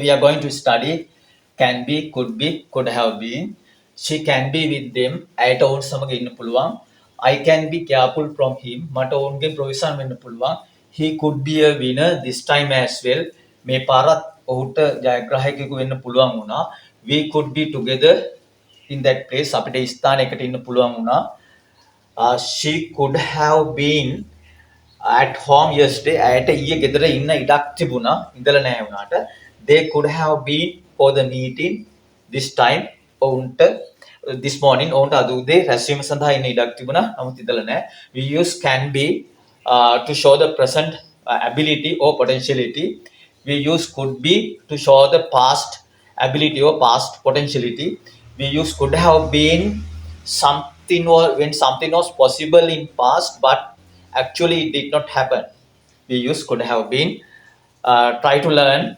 We are going to study can be, could have been. She can be with them. ඇයට ඔවුන් සමග ඉන්න පුළුවන්. I can be careful from him. මට ඔවුන්ගෙන් ප්‍රොවිෂන් වෙන්න පුළුවන්. He could be a winner this time as well. මේ පාරත් ඔහුට ජයග්‍රාහකයෙකු වෙන්න පුළුවන් වුණා. We could be together in that place. අපිට ස්ථානයකට ඉන්න පුළුවන් වුණා. She could have been at home yesterday. ඇයට ඊයේ ගෙදර ඉන්න ඉඩක් තිබුණා. ඉඳලා නැහැ වුණාට. They could have been for the meeting this time. ඔවුන්ට this morning ඔවුන්ට අද උදේ රැස්වීම සඳහා ඉන්න ඉඩක් තිබුණා. නමුත් ඉඳලා නැහැ. We use can be to show the present ability or potentiality. We use could be to show the past ability or past potentiality. We use could have been something or when something was possible in past but actually it did not happen. We use could have been. Try to learn